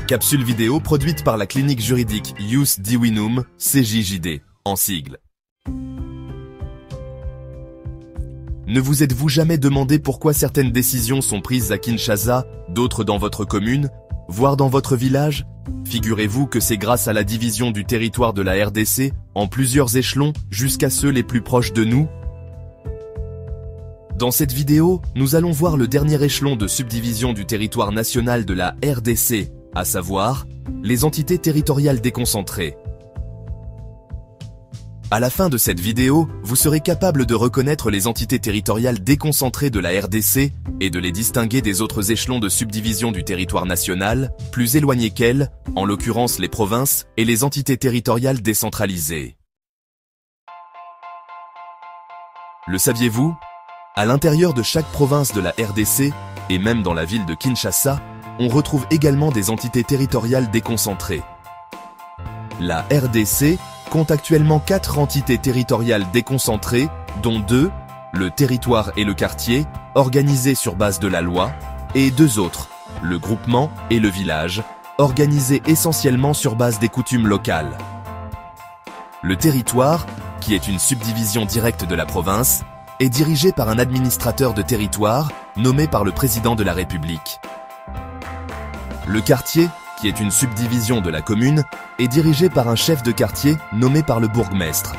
Capsule vidéo produite par la clinique juridique Ius Divinum, CJJD, en sigle. Ne vous êtes-vous jamais demandé pourquoi certaines décisions sont prises à Kinshasa, d'autres dans votre commune, voire dans votre village? Figurez-vous que c'est grâce à la division du territoire de la RDC, en plusieurs échelons, jusqu'à ceux les plus proches de nous. Dans cette vidéo, nous allons voir le dernier échelon de subdivision du territoire national de la RDC, à savoir, les entités territoriales déconcentrées. À la fin de cette vidéo, vous serez capable de reconnaître les entités territoriales déconcentrées de la RDC et de les distinguer des autres échelons de subdivision du territoire national, plus éloignés qu'elles, en l'occurrence les provinces et les entités territoriales décentralisées. Le saviez-vous? À l'intérieur de chaque province de la RDC, et même dans la ville de Kinshasa, on retrouve également des entités territoriales déconcentrées. La RDC compte actuellement 4 entités territoriales déconcentrées, dont 2, le territoire et le quartier, organisés sur base de la loi, et 2 autres, le groupement et le village, organisés essentiellement sur base des coutumes locales. Le territoire, qui est une subdivision directe de la province, est dirigé par un administrateur de territoire, nommé par le président de la République. Le quartier, qui est une subdivision de la commune, est dirigé par un chef de quartier nommé par le bourgmestre.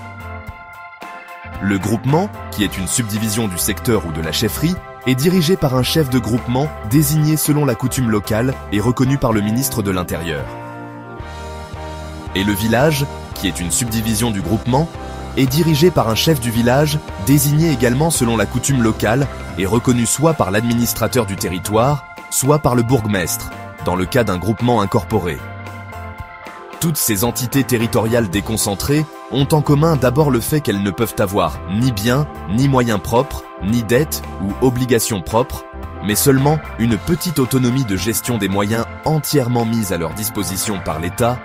Le groupement, qui est une subdivision du secteur ou de la chefferie, est dirigé par un chef de groupement désigné selon la coutume locale et reconnu par le ministre de l'Intérieur. Et le village, qui est une subdivision du groupement, est dirigé par un chef du village désigné également selon la coutume locale et reconnu soit par l'administrateur du territoire, soit par le bourgmestre, dans le cas d'un groupement incorporé. Toutes ces entités territoriales déconcentrées ont en commun d'abord le fait qu'elles ne peuvent avoir ni biens, ni moyens propres, ni dettes ou obligations propres, mais seulement une petite autonomie de gestion des moyens entièrement mis à leur disposition par l'État,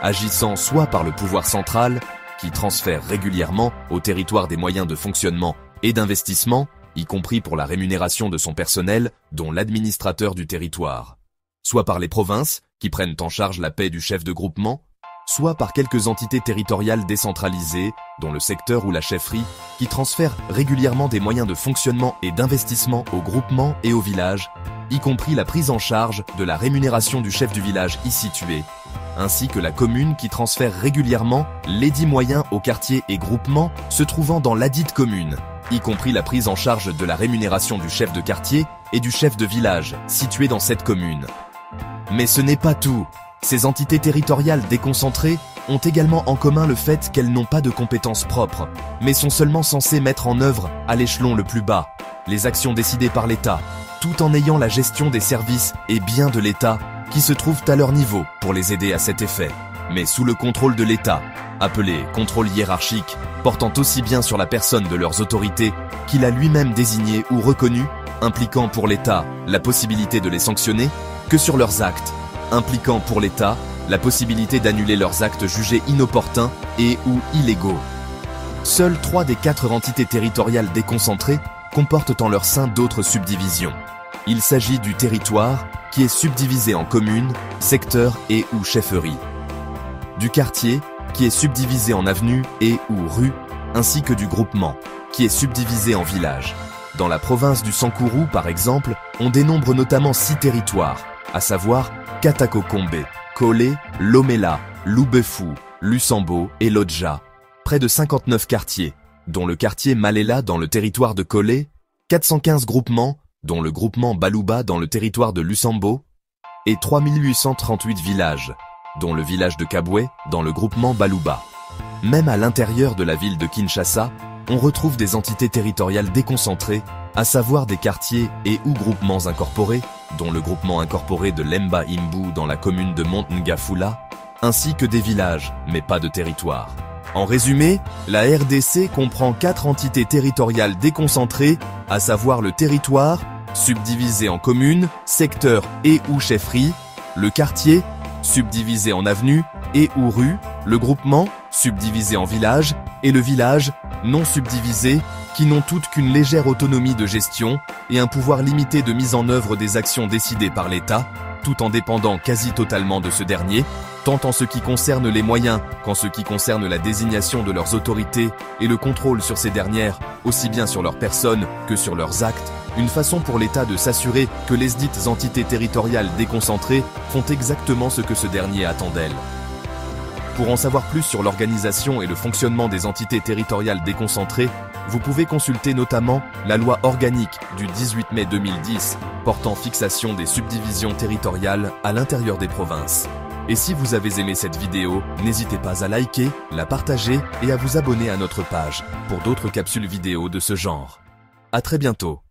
agissant soit par le pouvoir central, qui transfère régulièrement au territoire des moyens de fonctionnement et d'investissement, y compris pour la rémunération de son personnel, dont l'administrateur du territoire, soit par les provinces, qui prennent en charge la paie du chef de groupement, soit par quelques entités territoriales décentralisées, dont le secteur ou la chefferie, qui transfèrent régulièrement des moyens de fonctionnement et d'investissement au groupement et au village, y compris la prise en charge de la rémunération du chef du village y situé, ainsi que la commune qui transfère régulièrement lesdits moyens aux quartiers et groupements se trouvant dans ladite commune, y compris la prise en charge de la rémunération du chef de quartier et du chef de village situé dans cette commune. Mais ce n'est pas tout. Ces entités territoriales déconcentrées ont également en commun le fait qu'elles n'ont pas de compétences propres, mais sont seulement censées mettre en œuvre, à l'échelon le plus bas, les actions décidées par l'État, tout en ayant la gestion des services et biens de l'État qui se trouvent à leur niveau pour les aider à cet effet, mais sous le contrôle de l'État, appelé contrôle hiérarchique, portant aussi bien sur la personne de leurs autorités qu'il a lui-même désigné ou reconnu, impliquant pour l'État la possibilité de les sanctionner, que sur leurs actes, impliquant pour l'État la possibilité d'annuler leurs actes jugés inopportuns et ou illégaux. Seules 3 des 4 entités territoriales déconcentrées comportent en leur sein d'autres subdivisions. Il s'agit du territoire, qui est subdivisé en communes, secteurs et ou chefferies. Du quartier, qui est subdivisé en avenues et ou rues, ainsi que du groupement, qui est subdivisé en villages. Dans la province du Sankourou, par exemple, on dénombre notamment 6 territoires, à savoir Katakokombe, Kolé, Lomela, Loubefou, Lusambo et Lodja, près de 59 quartiers, dont le quartier Malela dans le territoire de Kolé, 415 groupements, dont le groupement Balouba dans le territoire de Lusambo, et 3838 villages, dont le village de Kabwe dans le groupement Balouba. Même à l'intérieur de la ville de Kinshasa, on retrouve des entités territoriales déconcentrées, à savoir des quartiers et ou groupements incorporés, dont le groupement incorporé de Lemba Imbu dans la commune de Montngafula, ainsi que des villages, mais pas de territoire. En résumé, la RDC comprend 4 entités territoriales déconcentrées, à savoir le territoire, subdivisé en communes, secteurs et ou chefferies, le quartier, subdivisé en avenues et ou rues, le groupement, subdivisé en villages, et le village, non subdivisé, qui n'ont toutes qu'une légère autonomie de gestion et un pouvoir limité de mise en œuvre des actions décidées par l'État, tout en dépendant quasi totalement de ce dernier, tant en ce qui concerne les moyens qu'en ce qui concerne la désignation de leurs autorités et le contrôle sur ces dernières, aussi bien sur leur personne que sur leurs actes, une façon pour l'État de s'assurer que les dites entités territoriales déconcentrées font exactement ce que ce dernier attend d'elles. Pour en savoir plus sur l'organisation et le fonctionnement des entités territoriales déconcentrées, vous pouvez consulter notamment la loi organique du 18 mai 2010 portant fixation des subdivisions territoriales à l'intérieur des provinces. Et si vous avez aimé cette vidéo, n'hésitez pas à liker, la partager et à vous abonner à notre page pour d'autres capsules vidéo de ce genre. À très bientôt.